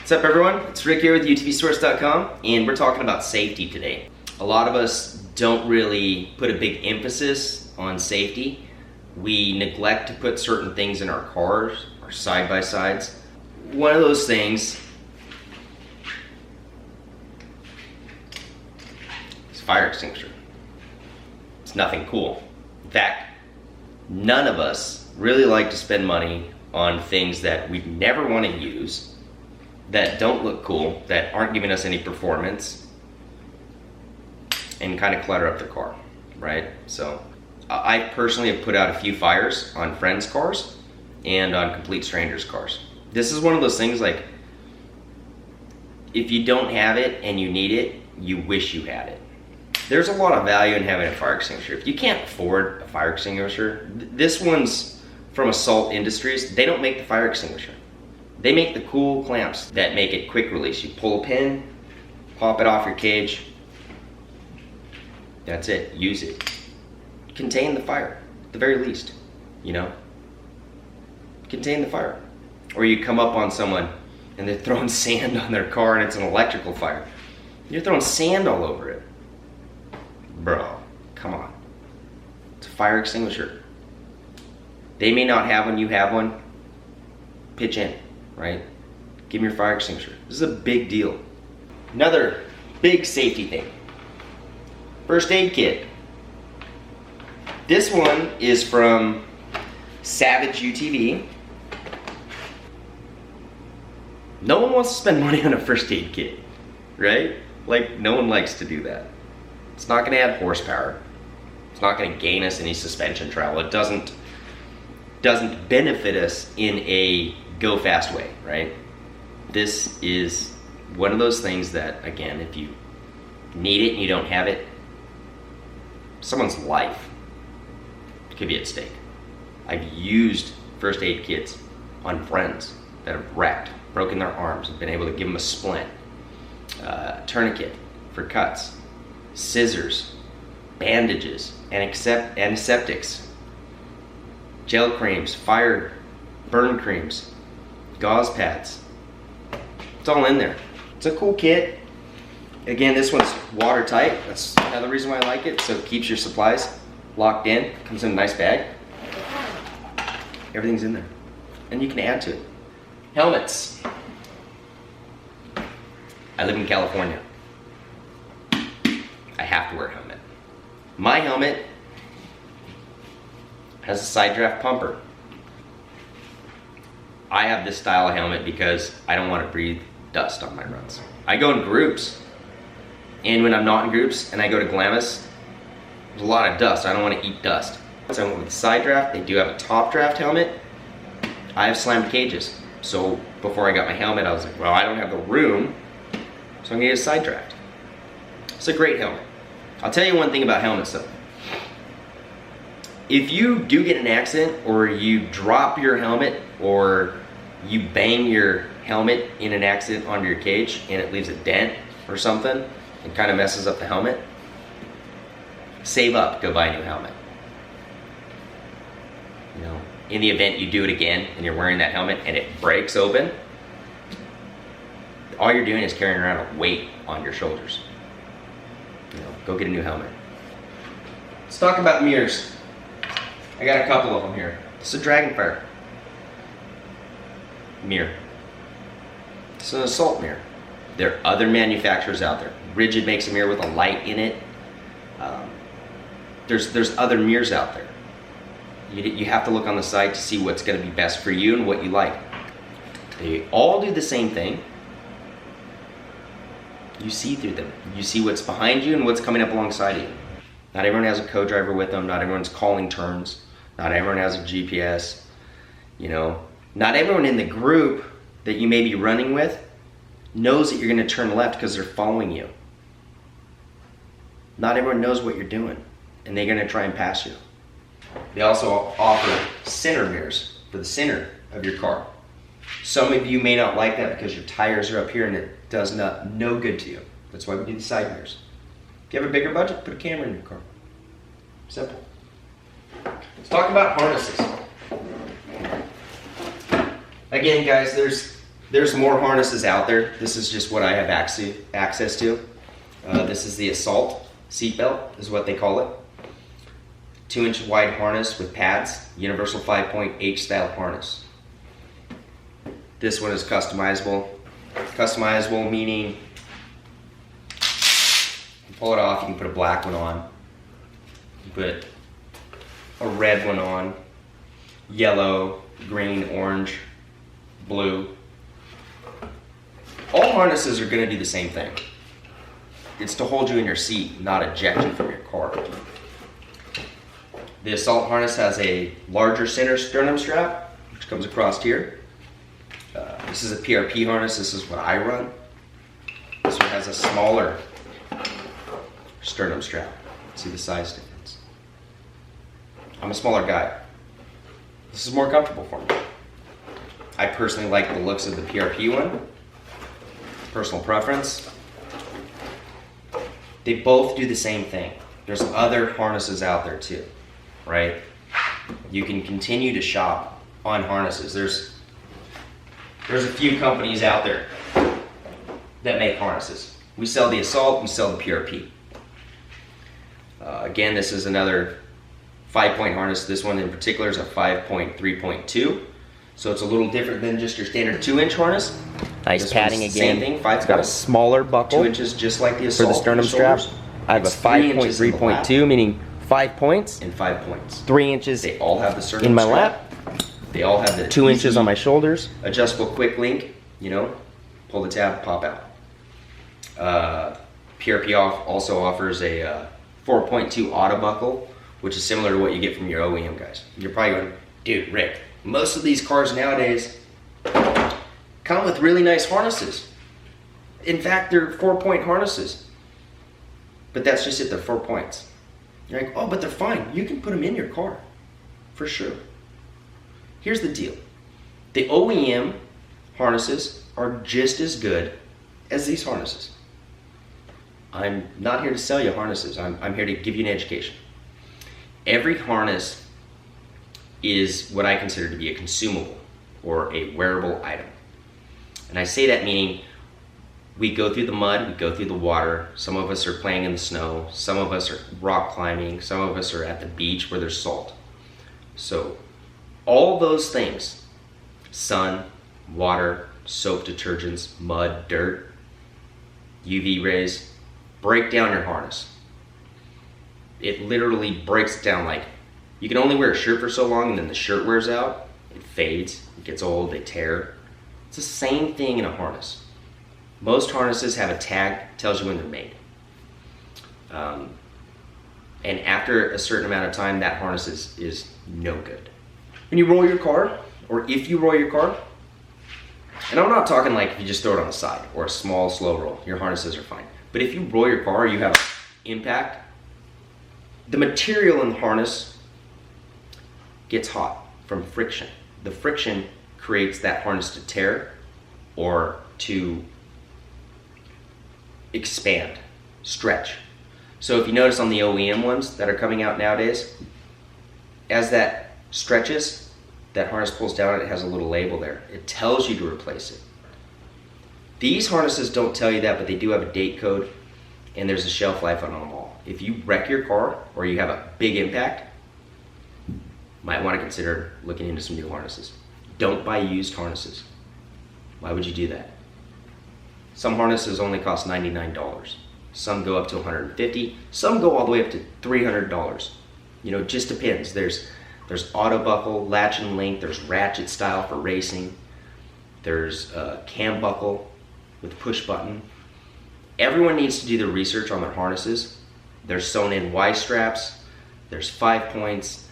What's up everyone? It's Rick here with UTVsource.com, and we're talking about safety today. A lot of us don't really put a big emphasis on safety. We neglect to put certain things in our cars, our side-by-sides. One of those things is fire extinguisher. It's nothing cool. In fact, none of us really like to spend money on things that we never want to use, that don't look cool, that aren't giving us any performance, and kind of clutter up the car, right? So I personally have put out a few fires on friends' cars and on complete strangers' cars. This is one of those things, like, if you don't have it and you need it, you wish you had it. There's a lot of value in having a fire extinguisher. If you can't afford a fire extinguisher, this one's from Assault Industries. They don't make the fire extinguisher. They make the cool clamps that make it quick release. You pull a pin, pop it off your cage. That's it, use it. Contain the fire, at the very least, you know? Contain the fire. Or you come up on someone and they're throwing sand on their car and it's an electrical fire. You're throwing sand all over it. Bro, come on. It's a fire extinguisher. They may not have one, you have one. Pitch in, right? Give them your fire extinguisher. This is a big deal. Another big safety thing. First aid kit. This one is from Savage UTV. No one wants to spend money on a first aid kit, right? Like, no one likes to do that. It's not gonna add horsepower. It's not gonna gain us any suspension travel. It doesn't benefit us in a go fast way, right? This is one of those things that, again, if you need it and you don't have it, someone's life could be at stake. I've used first aid kits on friends that have wrecked, broken their arms, and been able to give them a splint, tourniquet for cuts, scissors, bandages, antiseptics, gel creams, fire burn creams, gauze pads. It's all in there. It's a cool kit. Again, this one's watertight. That's another reason why I like it. So it keeps your supplies locked in. Comes in a nice bag. Everything's in there. And you can add to it. Helmets. I live in California. I have to wear a helmet. My helmet has a side draft pumper. I have this style of helmet because I don't want to breathe dust on my runs. I go in groups, and when I'm not in groups and I go to Glamis, there's a lot of dust. I don't want to eat dust. So I went with the side draft. They do have a top draft helmet. I have slammed cages. So before I got my helmet, I was like, well, I don't have the room, so I'm gonna get a side draft. It's a great helmet. I'll tell you one thing about helmets though. If you do get an accident, or you drop your helmet, or you bang your helmet in an accident onto your cage and it leaves a dent or something and kind of messes up the helmet, save up, go buy a new helmet. You know, in the event you do it again and you're wearing that helmet and it breaks open, all you're doing is carrying around a weight on your shoulders. You know, go get a new helmet. Let's talk about mirrors. I got a couple of them here. This is a Dragonfire mirror. It's an Assault mirror. There are other manufacturers out there. Rigid makes a mirror with a light in it. There's other mirrors out there. You have to look on the site to see what's going to be best for you and what you like. They all do the same thing. You see through them. You see what's behind you and what's coming up alongside you. Not everyone has a co-driver with them. Not everyone's calling turns. Not everyone has a GPS. You know, not everyone in the group that you may be running with knows that you're going to turn left because they're following you. Not everyone knows what you're doing, and they're going to try and pass you. They also offer center mirrors for the center of your car. Some of you may not like that because your tires are up here and it does no good to you. That's why we do the side mirrors. If you have a bigger budget, put a camera in your car. Simple. Let's talk about harnesses. Again, guys, there's There's more harnesses out there. This is just what I have access to. This is the Assault seatbelt, is what they call it. 2-inch wide harness with pads, universal 5-point H-style harness. This one is customizable. Customizable meaning you pull it off, you can put a black one on, you put a red one on, yellow, green, orange, blue. All harnesses are going to do the same thing. It's to hold you in your seat, not eject you from your car. The Assault harness has a larger center sternum strap, which comes across here. This is a PRP harness. This is what I run. This one has a smaller sternum strap. See the size difference. I'm a smaller guy. This is more comfortable for me. I personally like the looks of the PRP one. Personal preference. They both do the same thing. There's other harnesses out there too, right? You can continue to shop on harnesses. There's a few companies out there that make harnesses. We sell the Assault, we sell the PRP. Again, this is another 5-point harness. This one in particular is a 5-point 3.2. So it's a little different than just your standard 2-inch harness. Nice This padding one's again. Same thing, 5 It's got a smaller buckle 2 inches, just like the for Assault. the sternum strap. I have a It's 3 inches in the 5.3.2, meaning 5 points, and 5 points. 3 inches They all have the sternum in my strap. lap, They all have the 2 inches easy on my shoulders. adjustable quick link. You know, pull the tab, pop out. PRP also offers a 4.2 auto buckle, which is similar to what you get from your OEM guys. You're probably going, dude, Rick, most of these cars nowadays come with really nice harnesses. In fact, they're 4-point harnesses. But that's just it, they're 4 points. You're like, oh, but they're fine. You can put them in your car, for sure. Here's the deal. The OEM harnesses are just as good as these harnesses. I'm not here to sell you harnesses. I'm here to give you an education. Every harness is what I consider to be a consumable or a wearable item. And I say that meaning we go through the mud, we go through the water. Some of us are playing in the snow. Some of us are rock climbing. Some of us are at the beach where there's salt. So all those things, sun, water, soap, detergents, mud, dirt, UV rays, break down your harness. It literally breaks it down. Like, you can only wear a shirt for so long, and then the shirt wears out, it fades, it gets old, they tear. It's the same thing in a harness. Most harnesses have a tag that tells you when they're made. And after a certain amount of time, that harness is no good. When you roll your car, or if you roll your car, and I'm not talking like if you just throw it on the side or a small, slow roll, your harnesses are fine. But if you roll your car, you have impact, the material in the harness gets hot from friction. The friction creates that harness to tear or to expand, stretch. So if you notice on the OEM ones that are coming out nowadays, as that stretches, that harness pulls down, it has a little label there. It tells you to replace it. These harnesses don't tell you that, but they do have a date code, and there's a shelf life on them all. If you wreck your car or you have a big impact, might want to consider looking into some new harnesses. Don't buy used harnesses. Why would you do that? Some harnesses only cost $99. Some go up to $150. Some go all the way up to $300. You know, it just depends. There's auto buckle, latch and link. There's ratchet style for racing. There's cam buckle with push button. Everyone needs to do their research on their harnesses. There's sewn in Y straps. There's 5 points.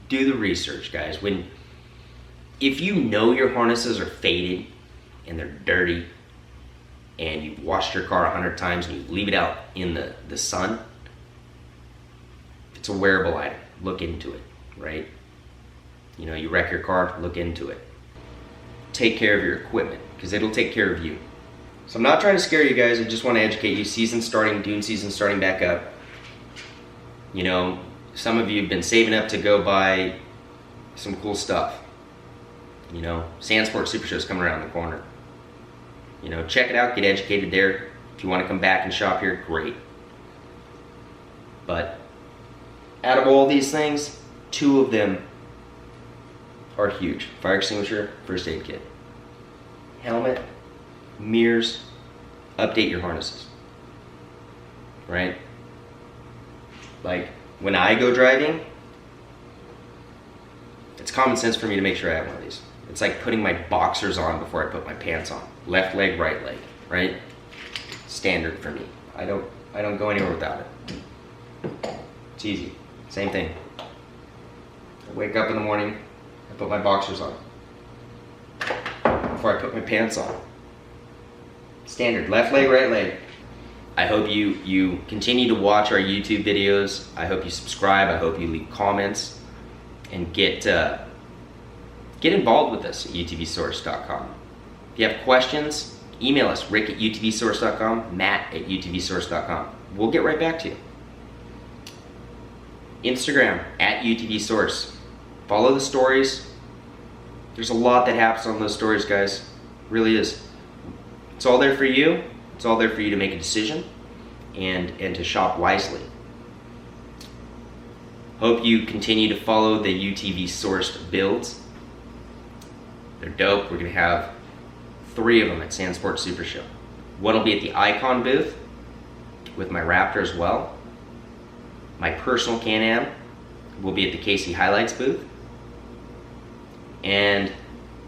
Do the research, guys. If you know your harnesses are faded and they're dirty and you've washed your car 100 times and you leave it out in the sun, it's a wearable item. Look into it, right? You know, you wreck your car, look into it. Take care of your equipment because it'll take care of you. So I'm not trying to scare you guys. I just want to educate you. Season's starting, dune season's starting back up. You know, some of you have been saving up to go buy some cool stuff. You know, Sandsport Super Show is coming around the corner. You know, check it out, get educated there. If you want to come back and shop here, great. But out of all these things, 2 of them are huge. Fire extinguisher, first aid kit. Helmet, mirrors, update your harnesses. Right? Like, when I go driving, it's common sense for me to make sure I have one of these. It's like putting my boxers on before I put my pants on. Left leg, right leg, right? Standard for me. I don't go anywhere without it. It's easy. Same thing. I wake up in the morning, I put my boxers on before I put my pants on. Standard. Left leg, right leg. I hope you continue to watch our YouTube videos. I hope you subscribe. I hope you leave comments and get involved with us at utvsource.com. If you have questions, email us, rick@utvsource.com, matt@utvsource.com. We'll get right back to you. Instagram, @utvsource. Follow the stories. There's a lot that happens on those stories, guys. Really is. It's all there for you. It's all there for you to make a decision and to shop wisely. Hope you continue to follow the UTV sourced builds. They're dope. We're going to have 3 of them at Sandsport Super Show. One will be at the Icon booth with my Raptor as well. My personal Can-Am will be at the KC Highlights booth. And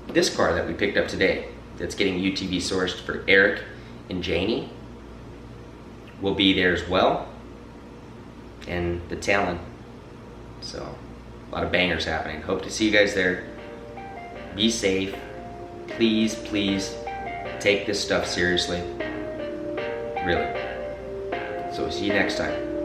this car that we picked up today that's getting UTV sourced for Eric and Janie will be there as well. And the Talon. So, a lot of bangers happening. Hope to see you guys there. Be safe. Please, please take this stuff seriously. Really. So, we'll see you next time.